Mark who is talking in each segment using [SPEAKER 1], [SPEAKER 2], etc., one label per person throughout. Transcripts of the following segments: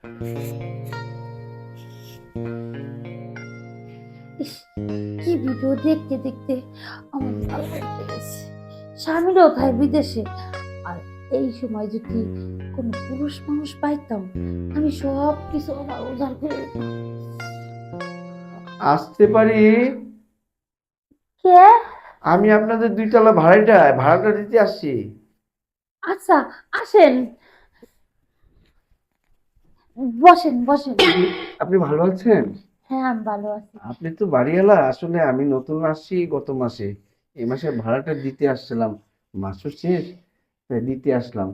[SPEAKER 1] ইস, কি ভিডিও দেখতে দেখতে আমার ভালো লেগে গেছে। স্বামীরাও থাকে বিদেশে, আর এই সময় যদি কোনো পুরুষ মানুষ পাইতাম, আমি সব কিছু আমার উদ্ধার করে দিতাম।
[SPEAKER 2] আসতে পারি?
[SPEAKER 1] কে?
[SPEAKER 2] আমি আপনাদের 2 তলা ভাড়াটা দিতে আসছি।
[SPEAKER 1] আচ্ছা, আসেন, বসেন বসেন।
[SPEAKER 2] আপনি ভালো আছেন?
[SPEAKER 1] হ্যাঁ, আমি ভালো আছি।
[SPEAKER 2] আপনি তো বাড়িওয়ালা। আসলে আমি নতুন আসছি গত মাসে। এই মাসে ভাড়াটা দিতে আসছিলাম। মাসও শেষ, তাই দিতে আসলাম।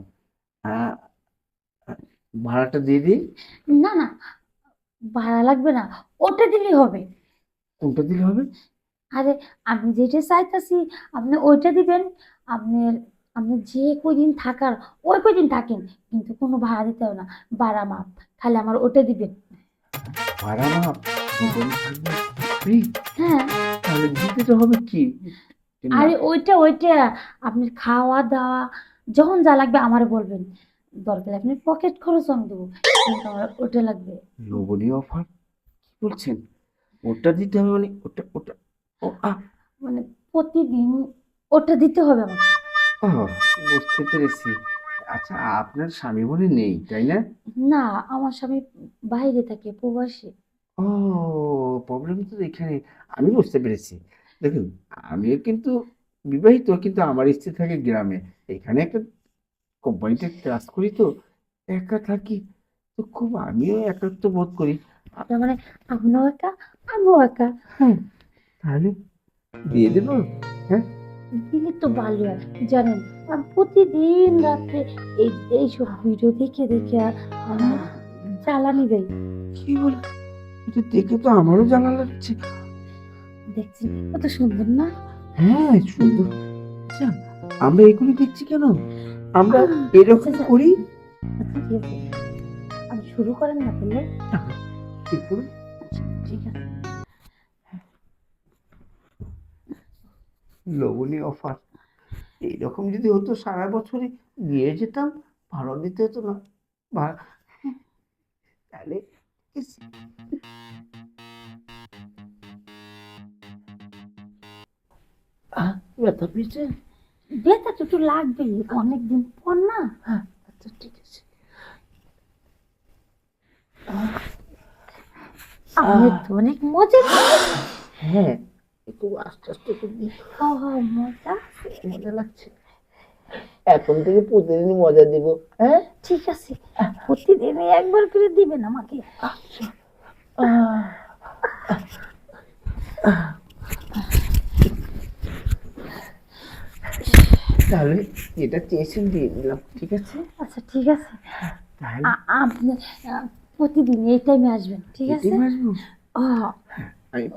[SPEAKER 2] আহ, ভাড়াটা দিয়ে দিই।
[SPEAKER 1] না না, ভাড়া লাগবে না, ওটা দিলেই হবে।
[SPEAKER 2] কোনটা দিলে হবে?
[SPEAKER 1] আরে, আমি যেটা চাইতাছি আপনি ওইটা দিবেন। আপনি আপনি যে কয়দিন থাকার ওই কয়দিন থাকেন, কিন্তু কোনো ভাড়া দিতে হবে না, ভাড়া মাপ। খালি আমার ওটা দিবেন।
[SPEAKER 2] ভাড়া মাপ?
[SPEAKER 1] হ্যাঁ।
[SPEAKER 2] দুজন থাকবে ফ্রি?
[SPEAKER 1] হ্যাঁ।
[SPEAKER 2] তাহলে দিতে তো হবে কি? না,
[SPEAKER 1] আরে ওইটা ওইটা, আপনার খাওয়া দাওয়া যখন যা লাগবে আমার বলবেন। দরকার আপনি পকেট খরচ আমি দেবো, কিন্তু আমার ওটা লাগবে।
[SPEAKER 2] লোভনীয় অফার। কি বলছেন? ওটা দিতে হবে মানে ওটা ওটা ও
[SPEAKER 1] মানে প্রতিদিন ওটা দিতে হবে আমাকে।
[SPEAKER 2] ও, বুঝতে পেরেছি। আচ্ছা, আপনার স্বামী মনে নেই, তাই না?
[SPEAKER 1] না, আমার স্বামী বাইরে থাকে, প্রবাসী।
[SPEAKER 2] ও, প্রবলেম তো এখানে। আমি বুঝতে পেরেছি। দেখুন, আমিও কিন্তু বিবাহিত, কিন্তু আমার স্ত্রী থাকে গ্রামে। এখানে একটা কোম্পানিতে কাজ করি তো, একা থাকি। তো খুব আমিও একাকিত্ব বোধ করি।
[SPEAKER 1] তার মানে আপনিও একা, আমিও একা।
[SPEAKER 2] হ্যাঁ, তাহলে দিয়ে দেবো। হ্যাঁ।
[SPEAKER 1] দিলে তো ভালো হয়। জানেন, আমি প্রতিদিন রাত্রে এই এইসব ভিডিও দেখে দেখে আমি জ্বালানি দেই।
[SPEAKER 2] কি বলে? এটা দেখে তো আমারও জ্বালা লাগছে।
[SPEAKER 1] দেখছেন কত সুন্দর না?
[SPEAKER 2] হ্যাঁ, সুন্দর। আচ্ছা, আমরা এগুলি দেখছি কেন? আমরা
[SPEAKER 1] আচ্ছা
[SPEAKER 2] এরকম
[SPEAKER 1] আচ্ছা
[SPEAKER 2] করি।
[SPEAKER 1] আচ্ছা, ঠিক আছে, আমি শুরু করেন না তাহলে।
[SPEAKER 2] ঠিক করুন।
[SPEAKER 1] আচ্ছা, ঠিক আছে।
[SPEAKER 2] লবণী অফার। এইরকম যদি হতো সারা বছরই দিয়ে যেতাম, ভাড়া দিতে হতো না। ভাড়া, তাহলে ইস, ব্যথা পেয়েছে।
[SPEAKER 1] ব্যথা তো একটু লাগবেই, অনেকদিন পর না।
[SPEAKER 2] হ্যাঁ, আচ্ছা ঠিক আছে।
[SPEAKER 1] আপনি তো অনেক মজা করেন।
[SPEAKER 2] হ্যাঁ, একটু আস্তে আস্তে করবি।
[SPEAKER 1] ও মজা।
[SPEAKER 2] মজা লাগছে। এখন থেকে প্রতিদিন মজা দিব। হ্যাঁ।
[SPEAKER 1] ঠিক আছে, প্রতিদিনই একবার করে দিবেন আমাকে।
[SPEAKER 2] আচ্ছা। আহ, তাহলে এটা চেয়েছেন দিয়ে দিলাম, ঠিক আছে?
[SPEAKER 1] আচ্ছা, ঠিক আছে।
[SPEAKER 2] তাহলে
[SPEAKER 1] আপনি প্রতিদিন এই টাইমে আসবেন, ঠিক
[SPEAKER 2] এটাই
[SPEAKER 1] আছে?
[SPEAKER 2] আসবো।
[SPEAKER 1] ও,
[SPEAKER 2] আমি